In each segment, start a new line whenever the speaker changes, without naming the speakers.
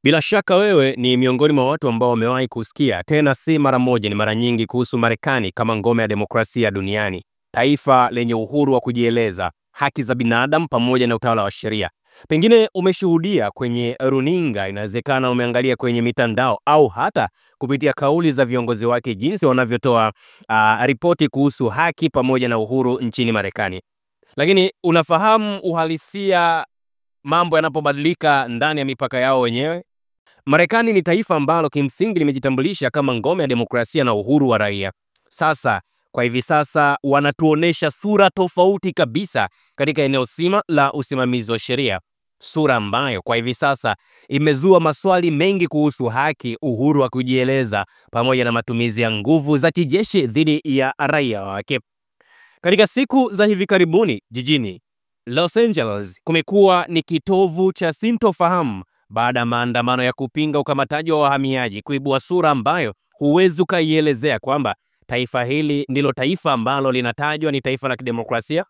Bila shaka wewe ni miongoni mwa watu ambao wamewahi kusikia, tena si mara moja, ni mara nyingi, kuhusu Marekani kama ngome ya demokrasia duniani, taifa lenye uhuru wa kujieleza, haki za binadamu pamoja na utawala wa sheria. Pengine umeshuhudia kwenye runinga, inawezekana umeangalia kwenye mitandao au hata kupitia kauli za viongozi wake, jinsi wanavyotoa ripoti kuhusu haki pamoja na uhuru nchini Marekani. Lakini unafahamu uhalisia mambo yanapobadilika ndani ya mipaka yao wenyewe? Marekani ni taifa ambalo kimsingi limejitambulisha kama ngome ya demokrasia na uhuru wa raia. Kwa hivi sasa wanatuonesha sura tofauti kabisa katika eneo zima la usimamizi wa sheria. Sura ambayo kwa hivi sasa imezua maswali mengi kuhusu haki, uhuru wa kujieleza pamoja na matumizi ya nguvu za kijeshi dhidi ya raia wake. Katika siku za hivi karibuni jijini Los Angeles kumekuwa ni kitovu cha sintofahamu baada ya maandamano ya kupinga ukamataji wa wahamiaji kuibua sura ambayo huwezi ukaielezea kwamba taifa hili ndilo taifa ambalo linatajwa ni taifa la kidemokrasia.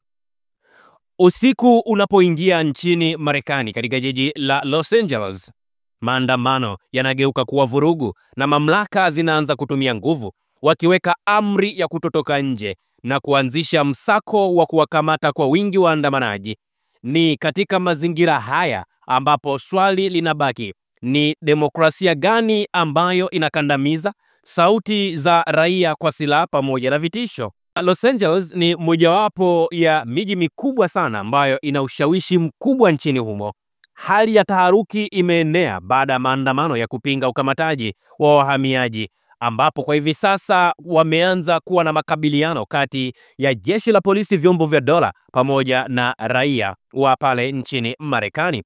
Usiku unapoingia nchini Marekani katika jiji la Los Angeles, maandamano yanageuka kuwa vurugu na mamlaka zinaanza kutumia nguvu, wakiweka amri ya kutotoka nje na kuanzisha msako wa kuwakamata kwa wingi waandamanaji. Ni katika mazingira haya ambapo swali linabaki, ni demokrasia gani ambayo inakandamiza sauti za raia kwa silaha pamoja na vitisho? Los Angeles ni mojawapo ya miji mikubwa sana ambayo ina ushawishi mkubwa nchini humo. Hali ya taharuki imeenea baada ya maandamano ya kupinga ukamataji wa wahamiaji, ambapo kwa hivi sasa wameanza kuwa na makabiliano kati ya jeshi la polisi, vyombo vya dola pamoja na raia wa pale nchini Marekani.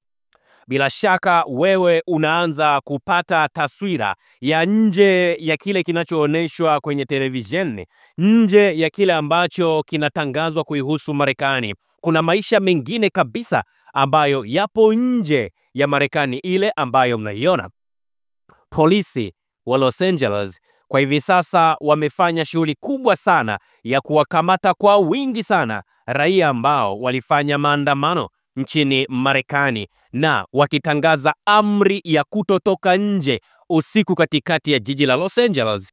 Bila shaka wewe unaanza kupata taswira ya nje ya kile kinachoonyeshwa kwenye televisheni, nje ya kile ambacho kinatangazwa kuihusu Marekani. Kuna maisha mengine kabisa ambayo yapo nje ya Marekani ile ambayo mnaiona. Polisi wa Los Angeles kwa hivi sasa wamefanya shughuli kubwa sana ya kuwakamata kwa wingi sana raia ambao walifanya maandamano nchini Marekani, na wakitangaza amri ya kutotoka nje usiku katikati ya jiji la Los Angeles.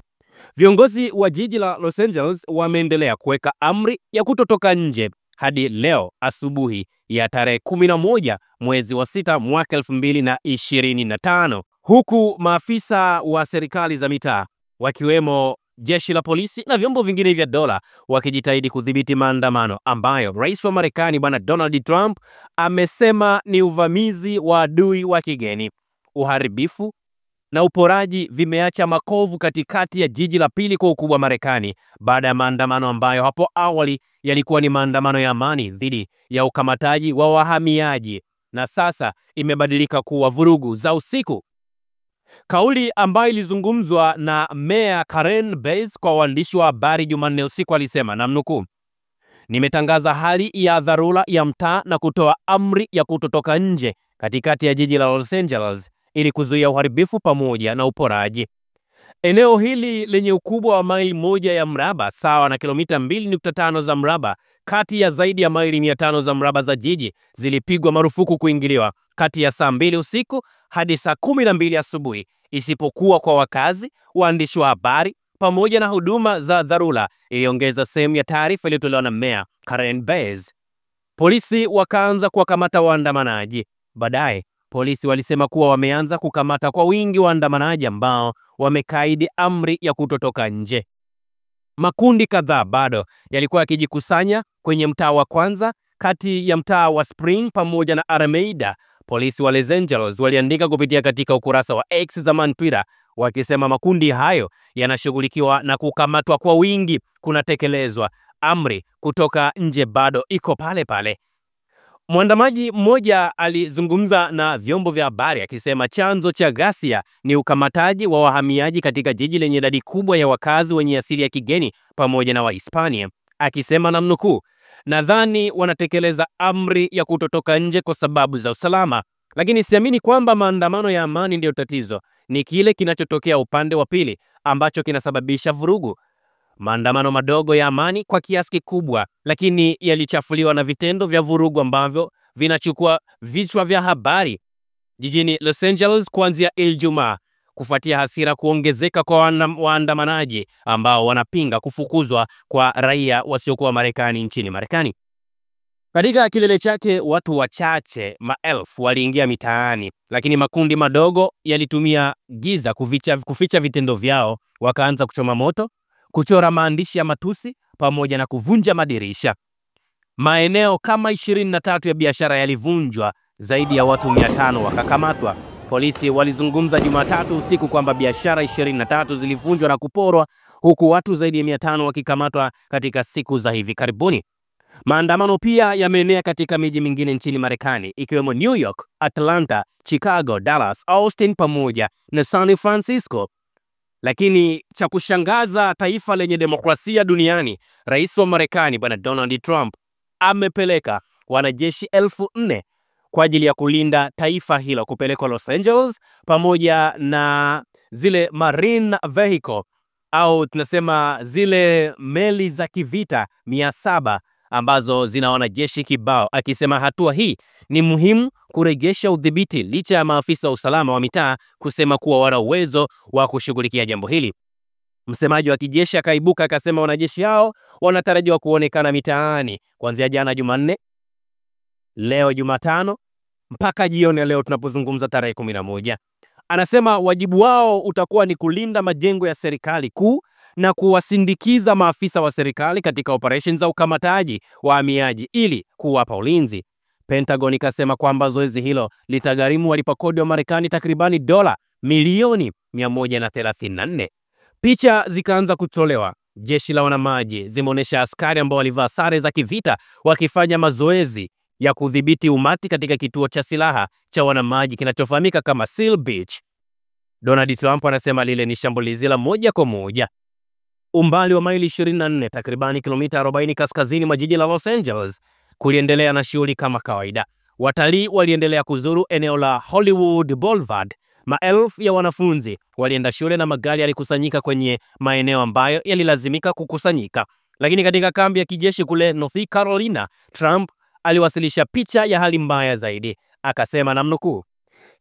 Viongozi wa jiji la Los Angeles wameendelea kuweka amri ya kutotoka nje hadi leo asubuhi ya tarehe 11 mwezi wa 6 mwaka 2025, huku maafisa wa serikali za mitaa wakiwemo jeshi la polisi na vyombo vingine vya dola wakijitahidi kudhibiti maandamano ambayo rais wa Marekani Bwana Donald Trump amesema ni uvamizi wa adui wa kigeni. Uharibifu na uporaji vimeacha makovu katikati ya jiji la pili kwa ukubwa Marekani, baada ya maandamano ambayo hapo awali yalikuwa ni maandamano ya amani dhidi ya ukamataji wa wahamiaji, na sasa imebadilika kuwa vurugu za usiku. Kauli ambayo ilizungumzwa na Mayor Karen Bass kwa waandishi wa habari Jumanne usiku, alisema namnukuu, "Nimetangaza hali ya dharura ya mtaa na kutoa amri ya kutotoka nje katikati ya jiji la Los Angeles ili kuzuia uharibifu pamoja na uporaji." Eneo hili lenye ukubwa wa maili 1 ya mraba sawa na kilomita 2.5 za mraba kati ya zaidi ya maili 500 za mraba za jiji zilipigwa marufuku kuingiliwa kati ya saa 2 usiku hadi saa 12 asubuhi, isipokuwa kwa wakazi, waandishi wa habari pamoja na huduma za dharura, iliongeza sehemu ya taarifa iliyotolewa na Mayor Karen Bass. Polisi wakaanza kuwakamata waandamanaji. Baadaye polisi walisema kuwa wameanza kukamata kwa wingi waandamanaji ambao wamekaidi amri ya kutotoka nje. Makundi kadhaa bado yalikuwa yakijikusanya kwenye mtaa wa kwanza kati ya mtaa wa Spring pamoja na Alameda. Polisi wa Los Angeles waliandika kupitia katika ukurasa wa X zamani Twitter, wakisema makundi hayo yanashughulikiwa na kukamatwa kwa wingi kunatekelezwa. Amri kutoka nje bado iko pale pale. Mwandamaji mmoja alizungumza na vyombo vya habari akisema chanzo cha ghasia ni ukamataji wa wahamiaji katika jiji lenye idadi kubwa ya wakazi wenye asili ya kigeni pamoja na Wahispania, akisema namnukuu, "Nadhani wanatekeleza amri ya kutotoka nje kwa sababu za usalama, lakini siamini kwamba maandamano ya amani ndio tatizo. Ni kile kinachotokea upande wa pili ambacho kinasababisha vurugu. Maandamano madogo ya amani kwa kiasi kikubwa, lakini yalichafuliwa na vitendo vya vurugu ambavyo vinachukua vichwa vya habari jijini Los Angeles kuanzia Ijumaa kufuatia hasira kuongezeka kwa waandamanaji ambao wanapinga kufukuzwa kwa raia wasiokuwa Marekani nchini Marekani. Katika kilele chake, watu wachache maelfu waliingia mitaani, lakini makundi madogo yalitumia giza kuficha vitendo vyao. Wakaanza kuchoma moto, kuchora maandishi ya matusi pamoja na kuvunja madirisha. Maeneo kama 23 ya biashara yalivunjwa, zaidi ya watu 500 wakakamatwa. Polisi walizungumza Jumatatu usiku kwamba biashara 23 zilivunjwa na kuporwa, huku watu zaidi ya 500 wakikamatwa katika siku za hivi karibuni. Maandamano pia yameenea katika miji mingine nchini Marekani ikiwemo New York, Atlanta, Chicago, Dallas, Austin pamoja na San Francisco. Lakini cha kushangaza, taifa lenye demokrasia duniani, Rais wa Marekani Bwana Donald Trump amepeleka wanajeshi 4,000 kwa ajili ya kulinda taifa hilo, kupelekwa Los Angeles pamoja na zile marine vehicle au tunasema zile meli za kivita 700 ambazo zina wanajeshi kibao, akisema hatua hii ni muhimu kurejesha udhibiti licha ya maafisa wa usalama wa mitaa kusema kuwa wana uwezo wa kushughulikia jambo hili. Msemaji wa kijeshi akaibuka akasema wanajeshi hao wanatarajiwa kuonekana mitaani kuanzia jana Jumanne, leo Jumatano mpaka jioni leo tunapozungumza tarehe 11. Anasema wajibu wao utakuwa ni kulinda majengo ya serikali kuu na kuwasindikiza maafisa wa serikali katika operations za ukamataji wahamiaji ili kuwapa ulinzi. Pentagon ikasema kwamba zoezi hilo litagharimu walipa kodi wa Marekani takribani dola milioni 134. Picha zikaanza kutolewa. Jeshi la wanamaji zimeonyesha askari ambao walivaa sare za kivita wakifanya mazoezi ya kudhibiti umati katika kituo cha silaha cha wanamaji kinachofahamika kama Seal Beach. Donald Trump anasema lile ni shambulizi la moja kwa moja. Umbali wa maili 24, takribani kilomita 40 kaskazini mwa jiji la Los Angeles, kuliendelea na shughuli kama kawaida. Watalii waliendelea kuzuru eneo la Hollywood Boulevard. Maelfu ya wanafunzi walienda shule na magari yalikusanyika kwenye maeneo ambayo yalilazimika kukusanyika. Lakini katika kambi ya kijeshi kule North Carolina, Trump aliwasilisha picha ya hali mbaya zaidi. Akasema namnukuu,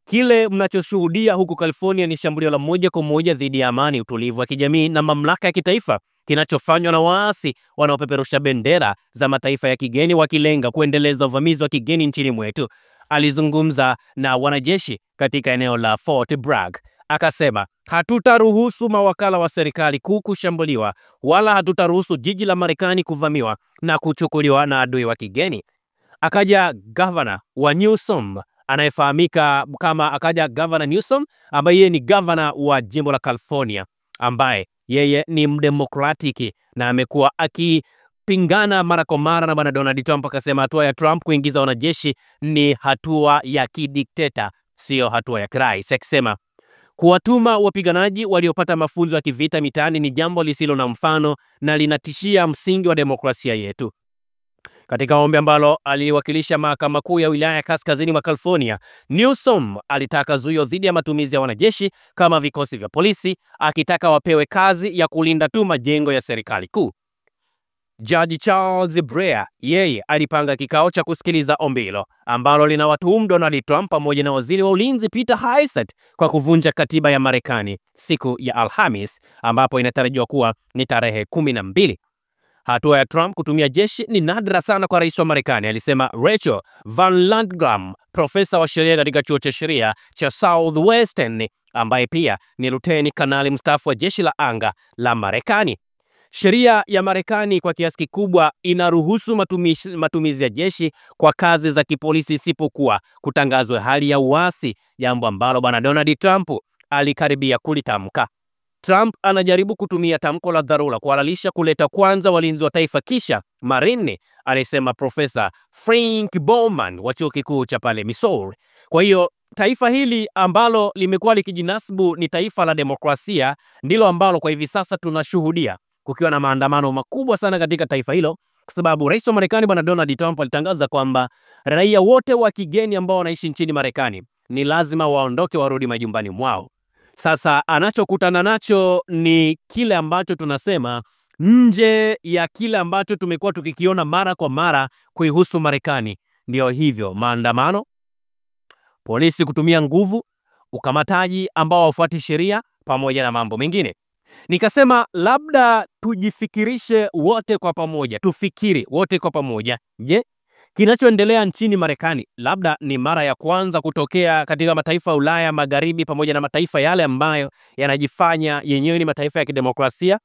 kile mnachoshuhudia huku California ni shambulio la moja kwa moja dhidi ya amani, utulivu wa kijamii na mamlaka ya kitaifa kinachofanywa na waasi wanaopeperusha bendera za mataifa ya kigeni wakilenga kuendeleza uvamizi wa kigeni nchini mwetu. Alizungumza na wanajeshi katika eneo la Fort Bragg. Akasema hatutaruhusu mawakala wa serikali kuu kushambuliwa wala hatutaruhusu jiji la Marekani kuvamiwa na kuchukuliwa na adui wa kigeni. Akaja Governor wa Newsom anayefahamika kama Governor Newsom, ambaye yeye ni governor wa jimbo la California, ambaye yeye ni mdemokratiki na amekuwa akipingana mara kwa mara na bwana Donald Trump. Akasema hatua ya Trump kuingiza wanajeshi ni hatua ya kidikteta, sio hatua ya kiraisi. Akisema kuwatuma wapiganaji waliopata mafunzo ya kivita mitaani ni jambo lisilo na mfano na linatishia msingi wa demokrasia yetu. Katika ombi ambalo aliwakilisha mahakama kuu ya wilaya ya kaskazini mwa California, Newsom alitaka zuio dhidi ya matumizi ya wanajeshi kama vikosi vya polisi, akitaka wapewe kazi ya kulinda tu majengo ya serikali kuu. Judge Charles Breyer yeye alipanga kikao cha kusikiliza ombi hilo ambalo linawatuhumu Donald Trump pamoja na waziri wa ulinzi Peter Hegseth kwa kuvunja katiba ya Marekani siku ya Alhamis, ambapo inatarajiwa kuwa ni tarehe 12. Hatua ya Trump kutumia jeshi ni nadra sana kwa rais wa Marekani, alisema Rachel Van Landgram, profesa wa sheria katika chuo cha sheria cha Southwestern, ambaye pia ni luteni kanali mstaafu wa jeshi la anga la Marekani. Sheria ya Marekani kwa kiasi kikubwa inaruhusu matumizi ya jeshi kwa kazi za kipolisi isipokuwa kutangazwa hali ya uasi, jambo ambalo bwana Donald Trump alikaribia kulitamka. Trump anajaribu kutumia tamko la dharura kuhalalisha kuleta kwanza walinzi wa taifa kisha Marine, alisema Profesa Frank Bowman wa chuo kikuu cha pale Missouri. Kwa hiyo taifa hili ambalo limekuwa likijinasibu ni taifa la demokrasia ndilo ambalo kwa hivi sasa tunashuhudia kukiwa na maandamano makubwa sana katika taifa hilo, kwa sababu rais wa Marekani bwana Donald Trump alitangaza kwamba raia wote wa kigeni ambao wanaishi nchini Marekani ni lazima waondoke warudi majumbani mwao. Sasa anachokutana nacho ni kile ambacho tunasema nje ya kile ambacho tumekuwa tukikiona mara kwa mara kuihusu Marekani. Ndio hivyo, maandamano, polisi kutumia nguvu, ukamataji ambao haufuati sheria, pamoja na mambo mengine. Nikasema labda tujifikirishe wote kwa pamoja, tufikiri wote kwa pamoja. Je, kinachoendelea nchini Marekani labda ni mara ya kwanza kutokea katika mataifa ya Ulaya Magharibi pamoja na mataifa yale ambayo yanajifanya yenyewe ni mataifa ya kidemokrasia?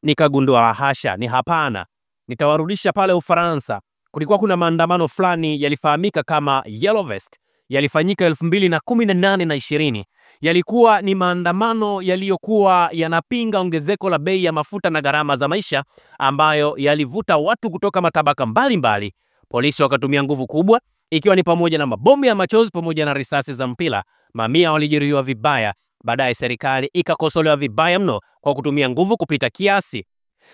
Nikagundua hasha, ni hapana. Nitawarudisha pale Ufaransa. Kulikuwa kuna maandamano fulani yalifahamika kama Yellow Vest, yalifanyika 2018 na 20. Yalikuwa ni maandamano yaliyokuwa yanapinga ongezeko la bei ya mafuta na gharama za maisha ambayo yalivuta watu kutoka matabaka mbalimbali. Polisi wakatumia nguvu kubwa, ikiwa ni pamoja na mabomu ya machozi pamoja na risasi za mpira. Mamia walijeruhiwa vibaya. Baadaye serikali ikakosolewa vibaya mno kwa kutumia nguvu kupita kiasi.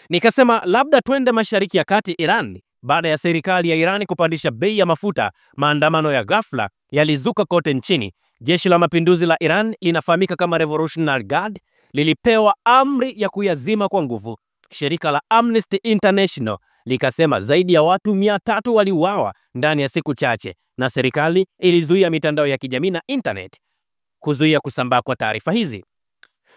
Nikasema labda twende Mashariki ya Kati, Iran. Baada ya serikali ya Iran kupandisha bei ya mafuta, maandamano ya ghafla yalizuka kote nchini. Jeshi la Mapinduzi la Iran, linafahamika kama Revolutionary Guard, lilipewa amri ya kuyazima kwa nguvu. Shirika la Amnesty International likasema zaidi ya watu 300 waliuawa ndani ya siku chache, na serikali ilizuia mitandao ya kijamii na internet kuzuia kusambaa kwa taarifa hizi.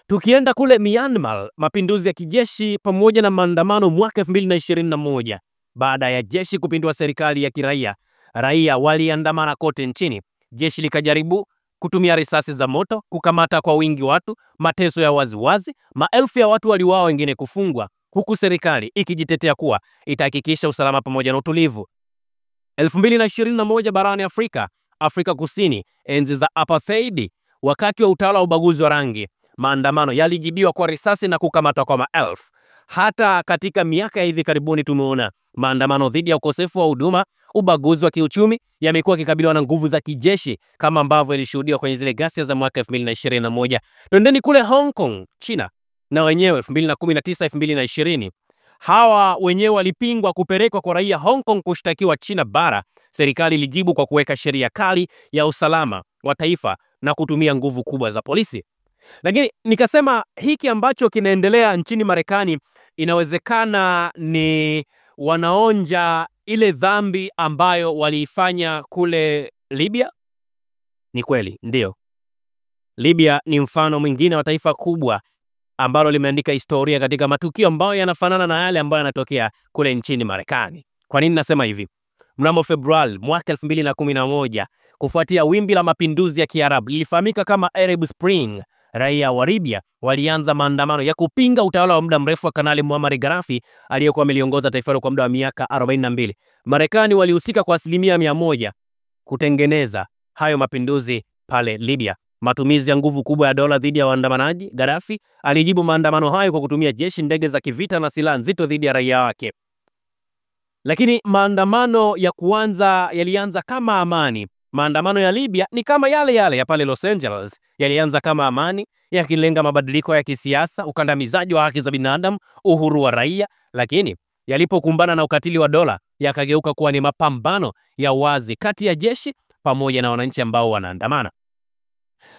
Tukienda kule Myanmar, mapinduzi ya kijeshi pamoja na maandamano mwaka 2021. Baada ya jeshi kupindua serikali ya kiraia, raia waliandamana kote nchini. Jeshi likajaribu kutumia risasi za moto, kukamata kwa wingi watu, mateso ya waziwazi, maelfu ya watu waliuawa, wengine kufungwa, huku serikali ikijitetea kuwa itahakikisha usalama pamoja na utulivu. 2021 barani Afrika Kusini, enzi za apartheid, wakati wa utawala wa ubaguzi wa rangi, maandamano yalijibiwa kwa risasi na kukamatwa kwa maelfu. Hata katika miaka ya hivi karibuni tumeona maandamano dhidi ya ukosefu wa huduma, ubaguzi wa kiuchumi yamekuwa yakikabiliwa na nguvu za kijeshi kama ambavyo ilishuhudiwa kwenye zile ghasia za mwaka 2021. Twendeni kule Hong Kong, China, na wenyewe 2019 2020. Hawa wenyewe walipingwa kupelekwa kwa raia Hong Kong kushtakiwa China bara. Serikali ilijibu kwa kuweka sheria kali ya usalama wa taifa na kutumia nguvu kubwa za polisi. Lakini nikasema hiki ambacho kinaendelea nchini Marekani inawezekana ni wanaonja ile dhambi ambayo waliifanya kule Libya. Ni kweli, ndio. Libya ni mfano mwingine wa taifa kubwa ambalo limeandika historia katika matukio ambayo yanafanana na yale ambayo yanatokea kule nchini Marekani. Kwa nini nasema hivi? Mnamo Februari mwaka 2011, kufuatia wimbi la mapinduzi ya Kiarabu lilifahamika kama Arab Spring, raia wa Libya walianza maandamano ya kupinga utawala wa muda mrefu wa Kanali Muammar Gaddafi aliyekuwa ameliongoza taifa hilo kwa muda wa miaka 42. Marekani walihusika kwa 100% kutengeneza hayo mapinduzi pale Libya. Matumizi ya nguvu kubwa ya dola dhidi ya waandamanaji. Gaddafi alijibu maandamano hayo kwa kutumia jeshi, ndege za kivita na silaha nzito dhidi ya raia wake. Lakini maandamano ya kwanza yalianza kama amani. Maandamano ya Libya ni kama yale ya pale Los Angeles. Yalianza kama amani, yakilenga mabadiliko ya kisiasa, ukandamizaji wa haki za binadamu, uhuru wa raia, lakini yalipokumbana na ukatili wa dola yakageuka kuwa ni mapambano ya wazi kati ya jeshi pamoja na wananchi ambao wanaandamana.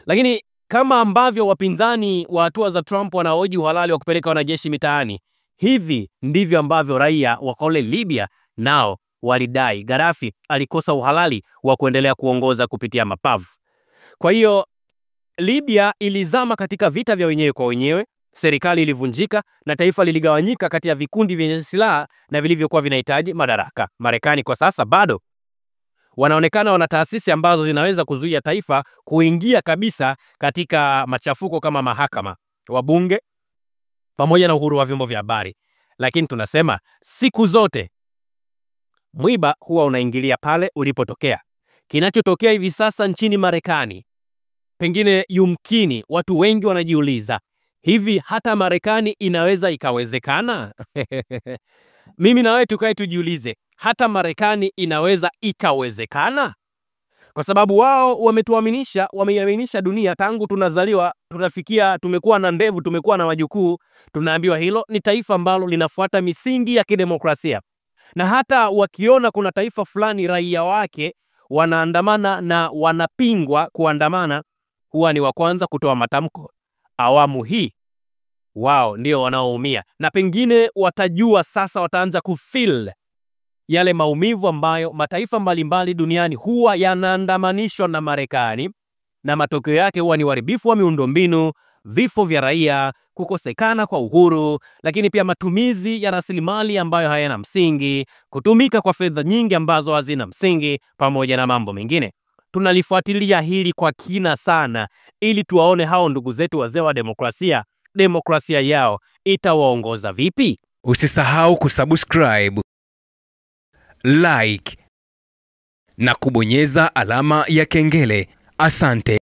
Lakini kama ambavyo wapinzani wa hatua za Trump wanahoji uhalali wa kupeleka wanajeshi mitaani, hivi ndivyo ambavyo raia wa kule Libya nao walidai Gaddafi alikosa uhalali wa kuendelea kuongoza kupitia mapavu. Kwa hiyo Libya ilizama katika vita vya wenyewe kwa wenyewe, serikali ilivunjika na taifa liligawanyika kati ya vikundi vyenye silaha na vilivyokuwa vinahitaji madaraka. Marekani kwa sasa bado wanaonekana wana taasisi ambazo zinaweza kuzuia taifa kuingia kabisa katika machafuko kama mahakama, wabunge pamoja na uhuru wa vyombo vya habari. Lakini tunasema siku zote mwiba huwa unaingilia pale ulipotokea. Kinachotokea hivi sasa nchini Marekani, pengine yumkini watu wengi wanajiuliza, hivi hata Marekani inaweza ikawezekana? Mimi na wewe tukae tujiulize, hata Marekani inaweza ikawezekana? Kwa sababu wao wameiaminisha dunia tangu tunazaliwa, tunafikia, tumekuwa na ndevu, tumekuwa na wajukuu, tunaambiwa hilo ni taifa ambalo linafuata misingi ya kidemokrasia. Na hata wakiona kuna taifa fulani raia wake wanaandamana na wanapingwa kuandamana, huwa ni wa kwanza kutoa matamko. Awamu hii wao ndio wanaoumia, na pengine watajua sasa, wataanza kufeel yale maumivu ambayo mataifa mbalimbali duniani huwa yanaandamanishwa na Marekani, na matokeo yake huwa ni uharibifu wa miundombinu, vifo vya raia, kukosekana kwa uhuru, lakini pia matumizi ya rasilimali ambayo hayana msingi, kutumika kwa fedha nyingi ambazo hazina msingi, pamoja na mambo mengine. Tunalifuatilia hili kwa kina sana ili tuwaone hao ndugu zetu wazee wa demokrasia yao itawaongoza vipi.
Usisahau kusubscribe, like na kubonyeza alama ya kengele. Asante.